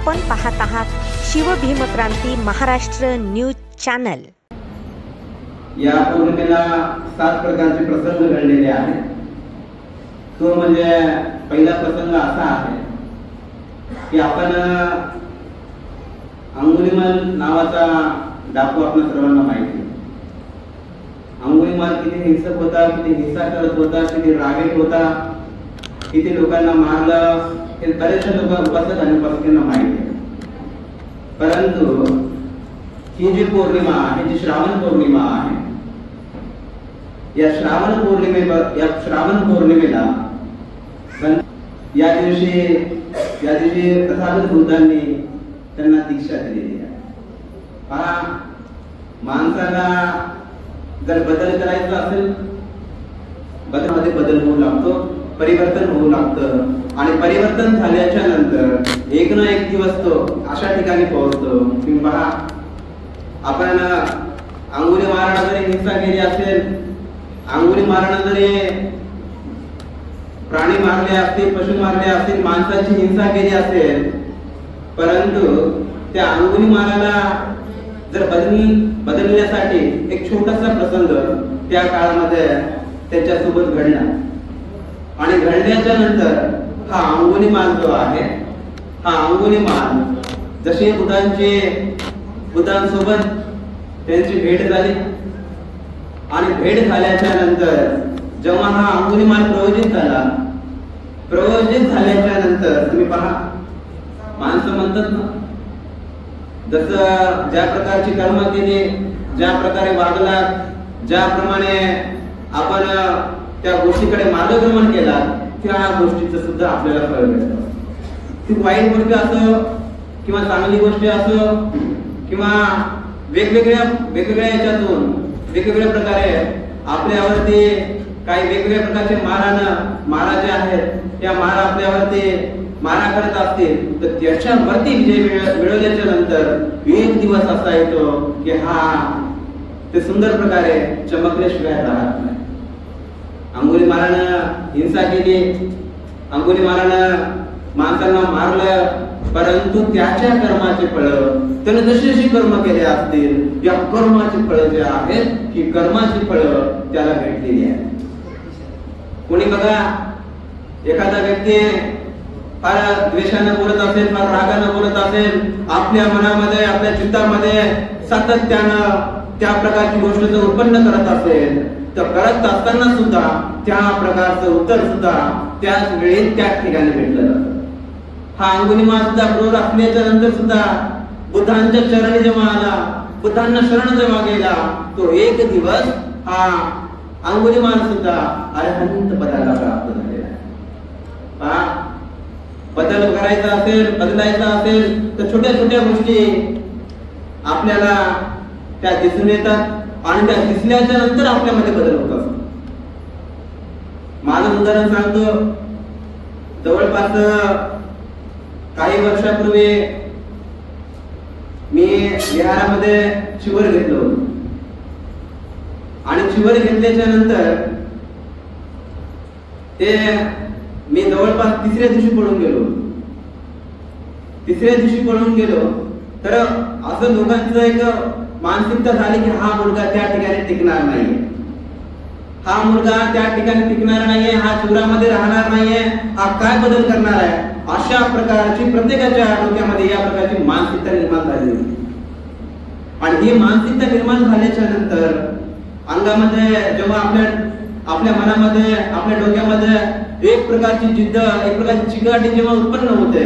आपण पाहत आहात शिवभीमक्रांती महाराष्ट्र न्यूज चॅनल। या पौर्णिमेला 7 प्रकारचे प्रसंग घडलेले आहेत। तो म्हणजे पहिला प्रसंग असा आहे की आपण अंगुलीमाल नावाचा डाकू आपल्या सर्वांना माहिती आहे। अंगुलीमाल किती हिंसक होता, किती हिंसा करत होता, किती रागीट होता, किती लोकांना मारलं हे बरेचसे लोक उपासक आणि उपासकांना माहिती आहे। परंतु ही जी पौर्णिमा आहे, जी श्रावण पौर्णिमा आहे, या श्रावण पौर्णिमेला या दिवशी तथागत बुद्धांनी त्यांना दीक्षा दिलेली आहे। पहा, माणसाला जर बदल करायचा असेल, बदलामध्ये बदल होऊ लागतो, परिवर्तन होऊ लागतं आणि परिवर्तन झाल्याच्या नंतर एक ना एक दिवस तो अशा ठिकाणी पोहोचतो की पहा, आपण अंगुली मारणं जरी हिंसा केली असेल, अंगुली मारणं जरी प्राणी मारले असतील, पशु मारले असतील, माणसाची हिंसा केली असेल, परंतु त्या अंगुली माराला जर बदलण्यासाठी एक छोटासा प्रसंग त्या काळामध्ये त्याच्यासोबत घडला आणि घडल्याच्या नंतर हा अंगुलीमाल जो आहे, हा अंगुलीमाल जशी बुद्धांसोबत त्यांची भेट झाली आणि भेट झाल्याच्या नंतर जेव्हा हा अंगुलीमाल प्रयोजित झाल्याच्या नंतर तुम्ही पहा, माणसं म्हणतात ना, जसं ज्या प्रकारची कर्म केली, ज्या प्रकारे वागला, ज्याप्रमाणे आपण त्या गोष्टीकडे मार्गक्रमण केला, त्या गोष्टीचं सुद्धा आपल्याला फळ मिळतं। ती वाईट गोष्ट असो किंवा चांगली गोष्ट असो किंवा वेगवेगळ्या याच्यातून वेगवेगळ्या प्रकारे आपल्यावरती काही वेगवेगळ्या प्रकारचे मारा जे आहेत, त्या मारा आपल्यावरती मारा करत असतील तर त्याच्यावरती विजय मिळवल्याच्या नंतर एक दिवस असा येतो की हा ते सुंदर प्रकारे चमकल्याशिवाय राहत नाही। अंगुली मारानं हिंसा केली, अंगुली मारानं माणसांना मारलं, परंतु त्याच्या कर्माचे फळ, त्याने जशी जशी कर्म केले असतील, या कर्माची फळ जे आहेत, ही कर्माची फळ त्याला भेटलेली आहे। कोणी बघा, एखादा व्यक्ती फार द्वेषानं बोलत असेल, फार रागानं बोलत असेल, आपल्या मनामध्ये, आपल्या चित्तामध्ये सातत्यानं त्या प्रकारची गोष्ट जर उत्पन्न करत असेल, तर करत असताना सुद्धा त्या प्रकारचं उत्तर सुद्धा त्याच वेळी त्याच ठिकाणी भेटलं जातं। हा अंगुलीमाल सुद्धा क्रूर असल्याच्या नंतर सुद्धा बुद्धांच्या चरणी जेव्हा आला, बुद्धांना शरण जेव्हा गेला, तो एक दिवस हा अंगुलीमाल सुद्धा अरहंत पदाला प्राप्त झालेला आहे। पहा, बदल करायचा असेल, बदलायचा असेल तर छोट्या छोट्या गोष्टी आपल्याला त्या दिसून येतात आणि त्या दिसल्याच्या नंतर आपल्यामध्ये बदल होत असतो। माझं उदाहरण सांगतो, जवळपास काही वर्षापूर्वी मी बिहारामध्ये शिवर घेतलं होतं आणि शिवर घेतल्याच्या नंतर ते मी जवळपास तिसऱ्या दिवशी पळून गेलो तर असं लोकांचं एक मानसिकता झाली की हा मुलगा त्या ठिकाणी टिकणार नाहीये, हा मुलगा त्या ठिकाणी टिकणार नाहीये, हा शिवरामध्ये राहणार नाहीये, हा काय बदल करणार आहे, अशा प्रकारची प्रत्येकाच्या डोक्यामध्ये या प्रकारची मानसिकता निर्माण झाली होती। आणि ही मानसिकता निर्माण झाल्याच्या नंतर अंगामध्ये जेव्हा आपल्या मनामध्ये, आपल्या डोक्यामध्ये एक प्रकारची जिद्द, एक प्रकारची चिकाटी जेव्हा उत्पन्न होते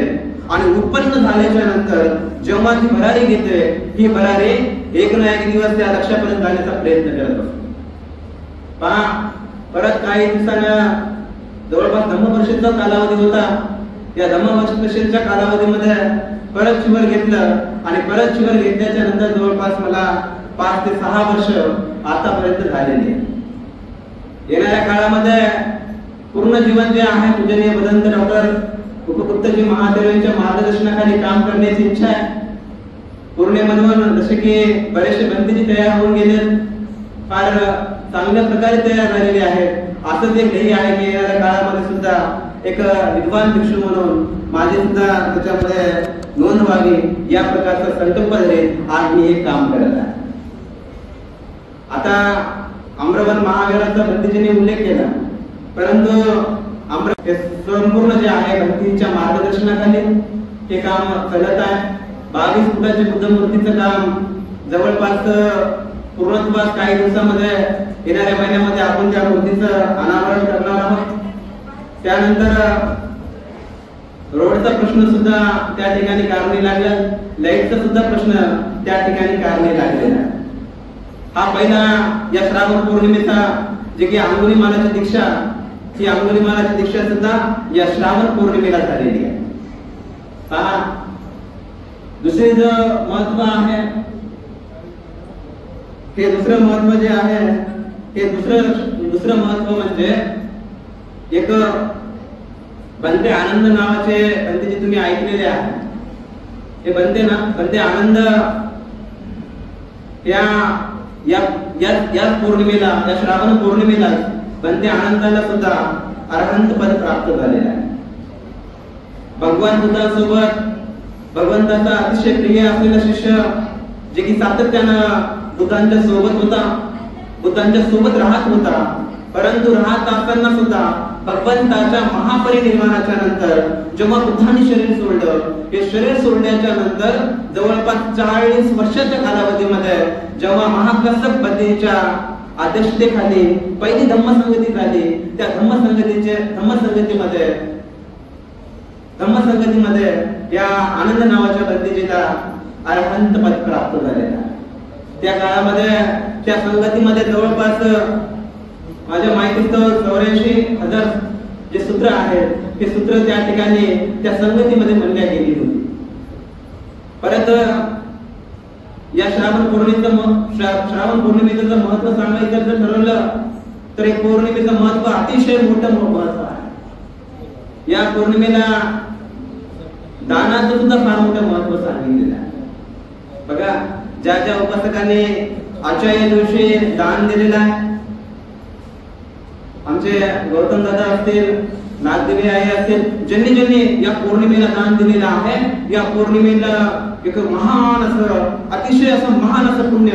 आणि उत्पन्न झाल्याच्या नंतर जेव्हा ती भरारी घेते, ही भरारी एक ना एक दिवस त्या लक्ष्यापर्यंत जाण्याचा प्रयत्न करत असतो। पहा, परत काही दिवसानं जवळपास धम्मपरिषदेचा कालावधी होता, त्या धम्मपरिषदेच्या कालावधीमध्ये परत शिवर घेतलं आणि परत शिवर घेतल्याच्या नंतर जवळपास मला 5 ते 6 वर्ष आतापर्यंत झालेली आहे। येणाऱ्या काळामध्ये पूर्ण जीवन जे आहे, पूजनीय भदंत डॉक्टर उपगुप्तजी महादेव यांच्या मार्गदर्शनाखाली काम करण्याची इच्छा आहे। पूर्णेमधून जसे की बरेचसे भंतेजी तयार होऊन गेले, फार चांगल्या प्रकारे तयार झालेले आहेत। असंच एक ध्येय आहे की येणाऱ्या काळामध्ये सुद्धा एक विद्वान भिक्षू म्हणून माझी सुद्धा त्याच्यामध्ये नोंद व्हावी या प्रकारचा संकल्प धरून आज मी हे काम करत आहे. आता आम्रवन महावीराचा भक्तीजीने उल्लेख केला, परंतु संपूर्ण जे आहे भक्तीच्या मार्गदर्शनाखाली हे काम चालत आहे. 22 फुटाच्या बुद्ध मूर्तीचं काम जवळपास पूर्णत्वास काही दिवसामध्ये येणाऱ्या महिन्यामध्ये आपण त्या मूर्तीचं अनावरण करणार आहोत. त्यानंतर रोडचा प्रश्न सुद्धा त्या ठिकाणी कारणी लागला, लाईटचा सुद्धा प्रश्न त्या ठिकाणी कारणी लागलेला. हा पहिला या श्रावण पौर्णिमेचा जे की अंगुलीमालाची दीक्षा, ही अंगुलीमालाची दीक्षा सुद्धा या श्रावण पौर्णिमेला झालेली आहे. पहा, दुसरे जो महत्व आहे, हे दुसरं महत्व जे आहे, हे दुसरं महत्व म्हणजे एक बंते आनंद नावाचे बंते जे तुम्ही ऐकलेले आहे. हे बंते आनंद या पौर्णिमेला, या श्रावण पौर्णिमेला बंते आनंदाला सुद्धा अरहंत पद प्राप्त झालेलं आहे. भगवान बुद्धांसोबत भगवंताचा अतिशय प्रिय असलेला शिष्य जे की सातत्यानं बुद्धांच्या सोबत होता, बुद्धांच्या सोबत राहत होता, परंतु राहत असताना सुद्धा भगवंताच्या महापरिनिर्वाणाच्या नंतर जेव्हा बुद्धांनी शरीर सोडलं, हे शरीर सोडण्याच्या नंतर जवळपास 40 वर्षाच्या कालावधीमध्ये जेव्हा महाकश्यप बद्रीच्या अध्यक्षतेखाली पहिली धम्मसंगती झाली, त्या धम्मसंगतीमध्ये या आनंद नावाच्या बद्रीजीला अरहंत पद प्राप्त झालेला. त्या काळामध्ये त्या संगतीमध्ये जवळपास माझ्या माहितीस्तव 84,000 जे सूत्र आहेत, हे सूत्र त्या ठिकाणी त्या संगतीमध्ये म्हणल्या गेली होती. परत या श्रावण पौर्णिमेचं महत्व सांगायचं जर ठरवलं तर एक पौर्णिमेचं महत्व अतिशय मोठं महत्व आहे. या पौर्णिमेला दानाचं सुद्धा फार मोठं महत्व सांगितलेलं आहे. बघा, ज्या उपासकांनी आजच्या दिवशी दान दिलेलं आहे, आमचे गौतम दादा असतील, नागदेवी आई असतील, ज्यांनी या पौर्णिमेला दान दिलेलं आहे, या पौर्णिमेला एक महान असं, अतिशय असं महान असं पुण्य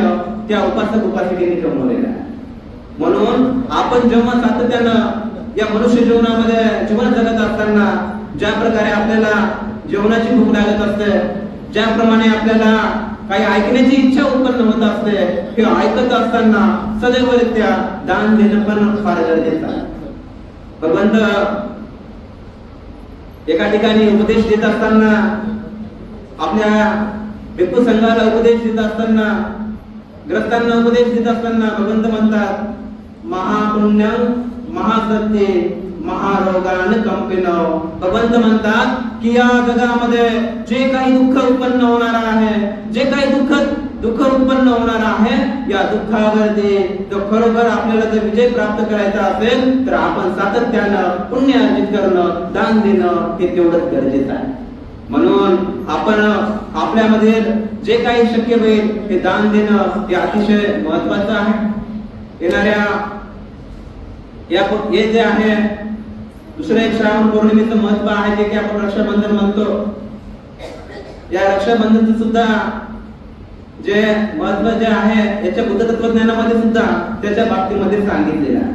त्या उपासक उपासिकेने कमवलेलं आहे. म्हणून आपण जेव्हा सातत्यानं या मनुष्य जीवनामध्ये जीवन जगत असताना ज्या प्रकारे आपल्याला जेवणाची भूक लागत असते, ज्याप्रमाणे आपल्याला काही ऐकण्याची इच्छा उत्पन्न होत असते, हे ऐकत असताना सदैवरित्या दान देणं पण फार गरजेचं आहे. भगवंत एका ठिकाणी उपदेश देत असताना, आपल्या भिक्खू संघाला उपदेश देत असताना, ग्रस्तांना उपदेश देत असताना भगवंत म्हणतात, महापुण्यं महासत्ये महारोगान कंपिनो. भगवंत म्हणतात की या जगामध्ये जे काही दुःख उत्पन्न होणार आहे, जे काही दुःख उत्पन्न होणार आहे, या दुःखावरती जो खरोखर आपल्याला जर विजय प्राप्त करायचा असेल तर आपण सातत्यानं पुण्य अर्जित करणं, दान देणं हे तेवढंच गरजेचं आहे. म्हणून आपण आपल्यामध्ये जे काही शक्य होईल हे दान देणं हे अतिशय महत्वाचं आहे. येणाऱ्या हे जे आहे दुसरं एक श्रावण पौर्णिमेचं महत्व आहे, जे की आपण रक्षाबंधन म्हणतो. या रक्षाबंधनचं सुद्धा जे महत्व जे आहे याच्या बुद्ध तत्वज्ञानामध्ये सुद्धा त्याच्या बाबतीमध्ये सांगितलेलं आहे.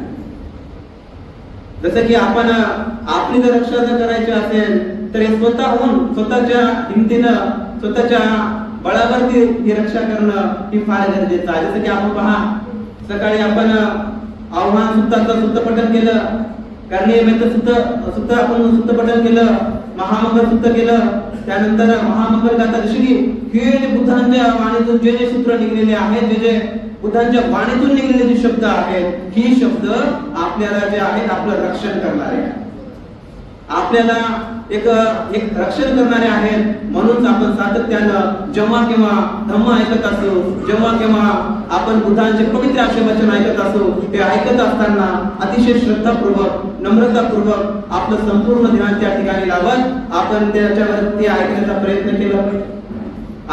जसं की आपण आपली जर रक्षा जर करायची असेल तर स्वतःहून, स्वतःच्या हिमतीनं, स्वतःच्या बळावरती ही रक्षा करणं ही फार गरजेचं आहे. जसं की आपण पहा, सकाळी आपण आव्हान सुद्धा पठण केलं, कर्णीयमेचं सुद्धा आपण सुत्तपठण केलं, महामंगल सुद्धा केलं. त्यानंतर महामंगल गाथा, जशी की हे बुद्धांच्या वाणीतून जे सूत्र निघलेले आहेत, जे बुद्धांच्या वाणीतून निघलेले जे शब्द आहेत, ही शब्द आपल्याला जे आहेत आपलं रक्षण करणारे, आपल्याला एक रक्षण करणारे आहेत. म्हणून आपण सातत्यानं जेव्हा केव्हा धम्म ऐकत असो, जेव्हा केव्हा आपण बुद्धांचे पवित्र असे वचन ऐकत असो, ते ऐकत असताना अतिशय श्रद्धापूर्वक, नम्रतापूर्वक आपलं संपूर्ण ध्यान त्या ठिकाणी लावत आपण त्याच्यावरती ऐकण्याचा प्रयत्न केला पाहिजे.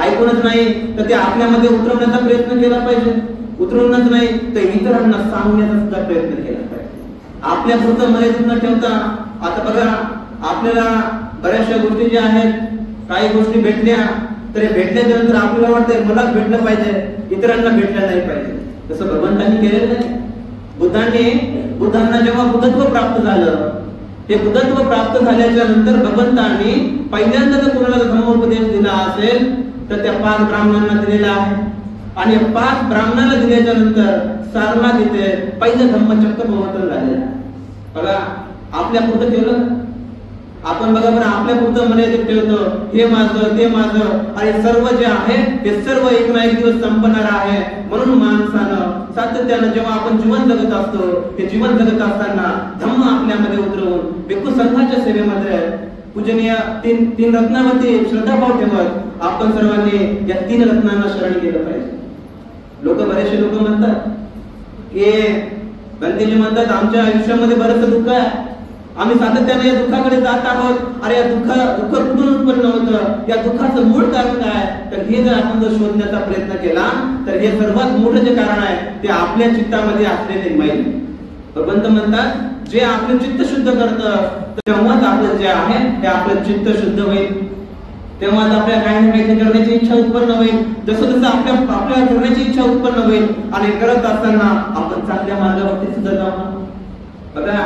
ऐकूनच नाही तर ते आपल्यामध्ये उतरवण्याचा प्रयत्न केला पाहिजे. उतरवणच नाही तर इतरांना सांगण्याचा सुद्धा प्रयत्न केला पाहिजे. आपल्या पुरतं मर्यादित न ठेवता आता बघा, आपल्याला बऱ्याचशा गोष्टी ज्या आहेत, काही गोष्टी भेटल्या तर भेटल्याच्या नंतर आपल्याला वाटतंय मलाच भेटलं पाहिजे, इतरांना भेटलं नाही पाहिजे. तसं भगवंतांनी केलेलं नाही. बुद्धांना जेव्हा बुद्धत्व प्राप्त झालं, ते बुद्धत्व प्राप्त झाल्याच्या नंतर भगवंतांनी पहिल्यांदा जर कोणाला धर्मोपदेश दिला असेल तर त्या 5 ब्राह्मणांना दिलेला आहे. आणि 5 ब्राह्मणाला दिल्याच्या नंतर सारनाथ इथे पहिलं धम्मचक्र प्रवर्तन झालेलं आहे. बघा, आपल्या पुढचं ठेवलं, आपण बघा बरं, आपल्या पुढचं मर्यादित ठेवतो, हे माझं ते माझं, आणि सर्व जे आहे ते सर्व एक ना एक दिवस संपणार आहे. म्हणून माणसानं सातत्यानं जेव्हा आपण जीवन जगत असतो, ते जीवन जगत असताना धम्म आपल्यामध्ये उतरवून भिक्खू संघाच्या सेवेमध्ये पूजनीय तीन रत्नावरती श्रद्धाभाव ठेवत आपण सर्वांनी या 3 रत्नांना शरण गेलं पाहिजे. बरेचसे लोक म्हणतात की बंदीजी म्हणतात आमच्या आयुष्यामध्ये बरंच दुःख आहे, आम्ही सातत्याने या दुःखाकडे जात आहोत. अरे या दुःख कुठून उत्पन्न होतं, या दुःखाचं मूळ कारण काय? तर हे जर आपण शोधण्याचा प्रयत्न केला तर हे सर्वात मोठं जे कारण आहे ते आपल्या चित्तामध्ये असलेले मैल. भगवंत म्हणतात, जे आपलं चित्त शुद्ध करतं तेव्हाच आपलं जे आहे ते आपलं चित्त शुद्ध होईल, तेव्हाच आपल्या काही ना काही करण्याची इच्छा उत्पन्न होईल. जसं जसं आपल्या करण्याची इच्छा उत्पन्न होईल आणि करत असताना आपण चांगल्या मार्गावरती सुद्धा जाऊ. बघा,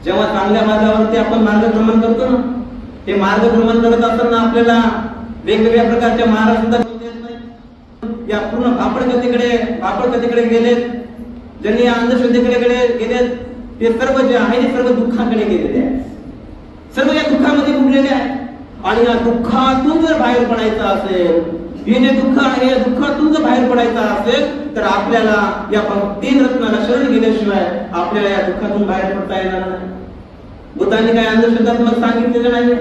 जेव्हा चांगल्या मार्गावरती आपण मार्गक्रमण करतो ना, ते मार्गक्रमण करत असताना आपल्याला वेगवेगळ्या प्रकारच्या मारा सुद्धा येत नाही. या पूर्ण पापडकथेकडे गेलेत, ज्यांनी या अंधश्रद्धेकडे गेलेत, ते सर्व जे आहे ते सर्व दुःखाकडे गेलेले आहे, सर्व या दुःखामध्ये बुडलेले आहे. आणि या दुःखातून जर बाहेर पडायचं असेल, हे जे दुःख आहे या दुःखातून जर बाहेर पडायचं असेल तर आपल्याला या 3 रत्नाला शरण गेल्याशिवाय आपल्याला या दुःखातून बाहेर पडता येणार नाही. बुद्धांनी काय अंधश्रद्धात्मक सांगितलेलं नाहीये.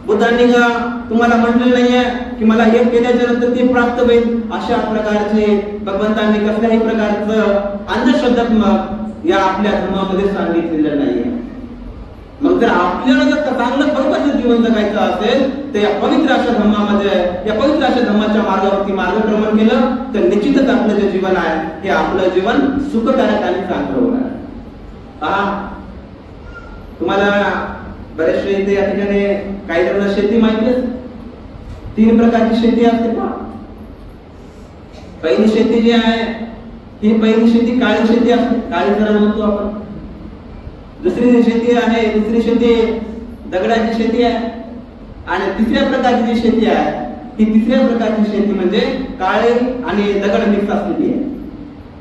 बुद्धांनी का तुम्हाला म्हटलेलं नाहीये की मला हे केल्याच्या नंतर ते प्राप्त होईल. अशा प्रकारचे भगवंतांनी कसल्याही प्रकारचं अंधश्रद्धात्मक या आपल्या धर्मामध्ये सांगितलेलं नाहीये. मग जर आपल्याला जर चांगलं बरोबर जीवन जगायचं असेल तर या पवित्र अशा धर्मामध्ये, या पवित्र अशा धर्माच्या मार्गावरती मार्गक्रमण केलं तर निश्चितच आपलं जे जीवन आहे हे आपलं जीवन सुखकारक आणि चांगलं होणार. पहा, तुम्हाला बरेचसे इथे या ठिकाणी काही जणांना शेती माहिती आहे. 3 प्रकारची शेती असते. पहा, पहिली शेती जी आहे ही पहिली शेती काळी शेती असते, काळी जरा म्हणतो आपण. दुसरी जी शेती आहे, दुसरी शेती दगडाची शेती आहे. आणि तिसऱ्या प्रकारची जी शेती आहे ही तिसऱ्या प्रकारची शेती म्हणजे काळे आणि दगड मिक्स असलेली आहे.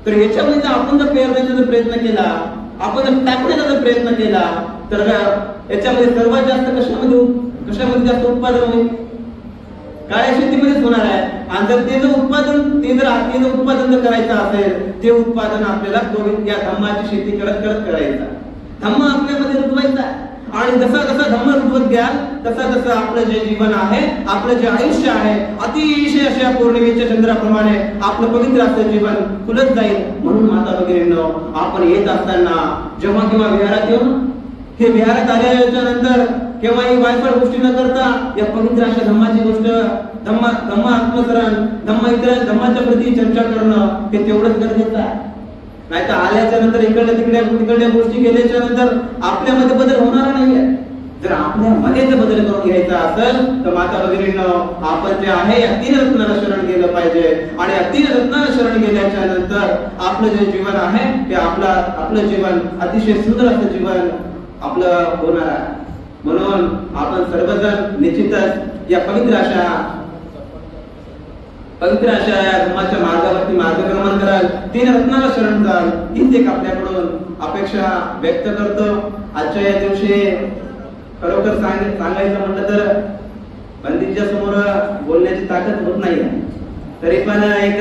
तर याच्यामध्ये जर आपण जर पेरण्याचा प्रयत्न केला, आपण जर टाकण्याचा जर प्रयत्न केला तर याच्यामध्ये सर्वात जास्त कशामध्ये जास्त उत्पादन होईल? काळ्या शेतीमध्येच होणार आहे. आणि जर ते जर उत्पादन जर करायचं असेल, ते उत्पादन आपल्याला या धम्माची शेती करत करायचं. धम्म आपल्यामध्ये रुजवायचा. आणि जसा जसा धम्म रुजवत घ्याल तसा आपलं जे जीवन आहे, आपलं जे आयुष्य आहे, अतिशय अशा पौर्णिमेच्या चंद्राप्रमाणे आपलं पवित्र असं जीवन फुलत जाईल. म्हणून माता वगैरेंनो, आपण येत असताना जेव्हा केव्हा विहारात येऊ, हे विहारात आल्याच्या नंतर केव्हाही वायफळ गोष्टी न करता या पवित्र अशा धम्माची गोष्ट, धम्म आत्मस्मरण, धम्माच्या प्रती चर्चा करणं हे तेवढंच गरजेचं आहे. नाहीतर आल्याच्या नंतर तिकडल्या गोष्टी केल्याच्या नंतर आपल्यामध्ये बदल होणार नाहीये. जर आपल्यामध्ये जर बदल करून घ्यायचा असेल तर माता भगिनींनो, आपण जे आहे या 3 रत्नाला शरण गेलं पाहिजे. आणि या 3 रत्नाला शरण गेल्याच्या नंतर आपलं जे जीवन आहे ते आपलं जीवन अतिशय सुंदर असं जीवन आपलं होणार आहे. म्हणून आपण सर्वजण निश्चितच या पवित्र अशा या धर्माच्या मार्गावरती मार्गक्रमण कराल, 3 रत्नाला शरण जाल, हीच एक आपल्याकडून अपेक्षा व्यक्त करतो. आजच्या या दिवशी खरोखर सांगायचं म्हटलं तर बंदीच्या समोर बोलण्याची ताकद होत नाही, तरी पण एक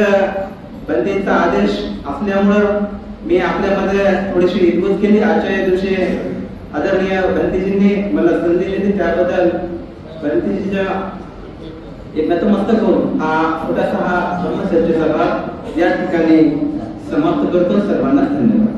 बंदीचा आदेश असल्यामुळं मी आपल्यामध्ये थोडीशी हितगुज केली. आजच्या या दिवशी आदरणीय बंदीजींनी मला संधी दिली, त्याबद्दल बंदीजीच्या एक नतमस्तक होऊन हा छोटासा धर्मचर्चेचा भाग या ठिकाणी समाप्त करतो. सर्वांना धन्यवाद.